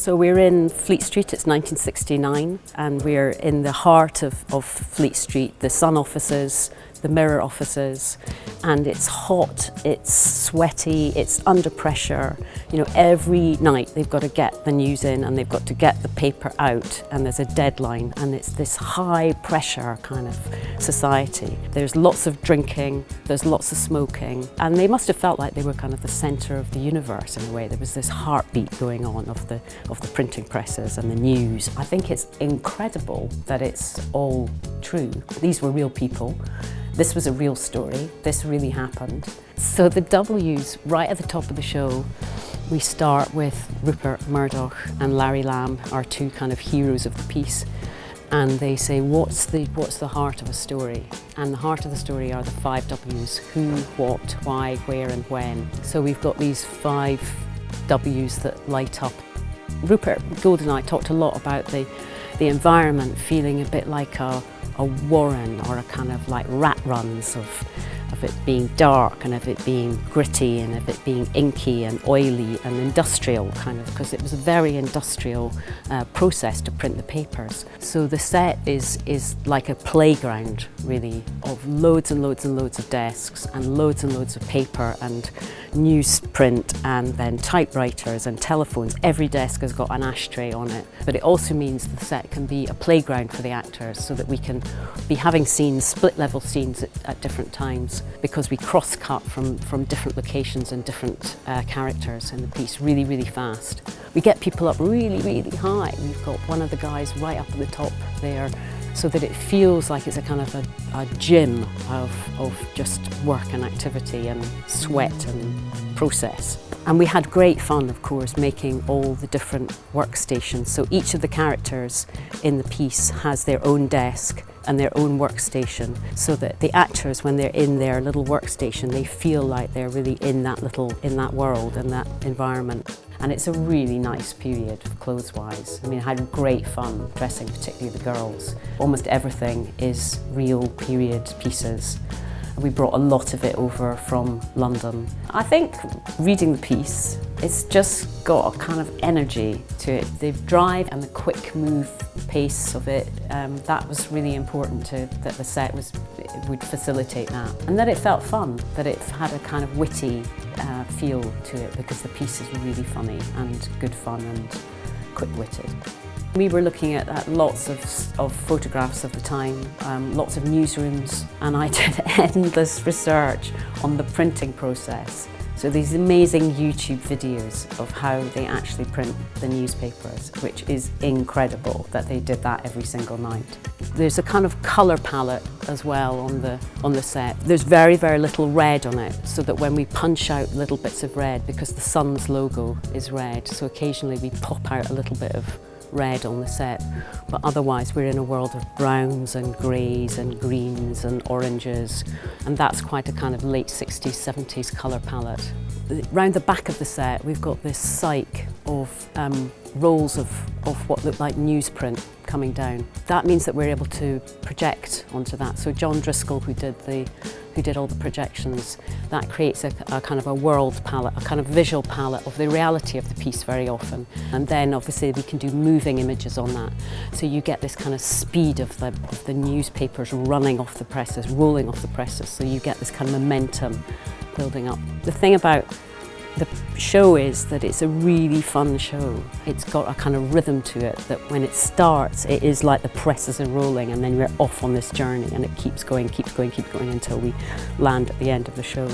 So we're in Fleet Street, it's 1969, and we're in the heart of Fleet Street, the Sun offices, the Mirror offices, and it's hot, it's sweaty, it's under pressure. You know, every night they've got to get the news in and they've got to get the paper out, and there's a deadline, and it's this high pressure kind of society. There's lots of drinking, there's lots of smoking, and they must have felt like they were kind of the centre of the universe in a way. There was this heartbeat going on of the printing presses and the news. I think it's incredible that it's all true. These were real people. This was a real story. This really happened. So the W's, right at the top of the show, we start with Rupert Murdoch and Larry Lamb, our two kind of heroes of the piece. And they say, what's the heart of a story? And the heart of the story are the 5 W's: who, what, why, where and when. So we've got these 5 W's that light up. Rupert Gould and I talked a lot about the environment feeling a bit like a warren, or a kind of like rat runs of it being dark and of it being gritty and of it being inky and oily and industrial, kind of, because it was a very industrial process to print the papers. So the set is like a playground, really, of loads and loads and loads of desks and loads of paper and newsprint, and then typewriters and telephones. Every desk has got an ashtray on it, but it also means the set can be a playground for the actors, so that we can be having scenes, split level scenes at different times, because we cross-cut from different locations and different characters in the piece really fast. We get people up really high. We've got one of the guys right up at the top there, so that it feels like it's a kind of a gym of just work and activity and sweat and process. And we had great fun, of course, making all the different workstations. So each of the characters in the piece has their own desk and their own workstation, so that the actors, when they're in their little workstation, they feel like they're really in that world and that environment. And it's a really nice period, clothes-wise. I mean, I had great fun dressing, particularly the girls. Almost everything is real period pieces. We brought a lot of it over from London. I think reading the piece, it's just got a kind of energy to it. The drive and the quick move pace of it, that was really important that the set would facilitate that. And that it felt fun, that it had a kind of witty feel to it, because the piece is really funny and good fun and quick-witted. We were looking at lots of photographs of the time, lots of newsrooms, and I did endless research on the printing process. So these amazing YouTube videos of how they actually print the newspapers, which is incredible that they did that every single night. There's a kind of colour palette as well on the set. There's very little red on it, so that when we punch out little bits of red, because the Sun's logo is red, so occasionally we pop out a little bit of red on the set, but otherwise we're in a world of browns and greys and greens and oranges, and that's quite a kind of late 60s, 70s colour palette. Round the back of the set we've got this cyc of rolls of what look like newsprint coming down. That means that we're able to project onto that. So John Driscoll, who did all the projections, that creates a kind of a world palette, a kind of visual palette of the reality of the piece very often. And then obviously we can do moving images on that. So you get this kind of speed of the newspapers running off the presses, rolling off the presses. So you get this kind of momentum building up. The thing about the show is that it's a really fun show. It's got a kind of rhythm to it, that when it starts, it is like the presses are rolling, and then we're off on this journey, and it keeps going until we land at the end of the show.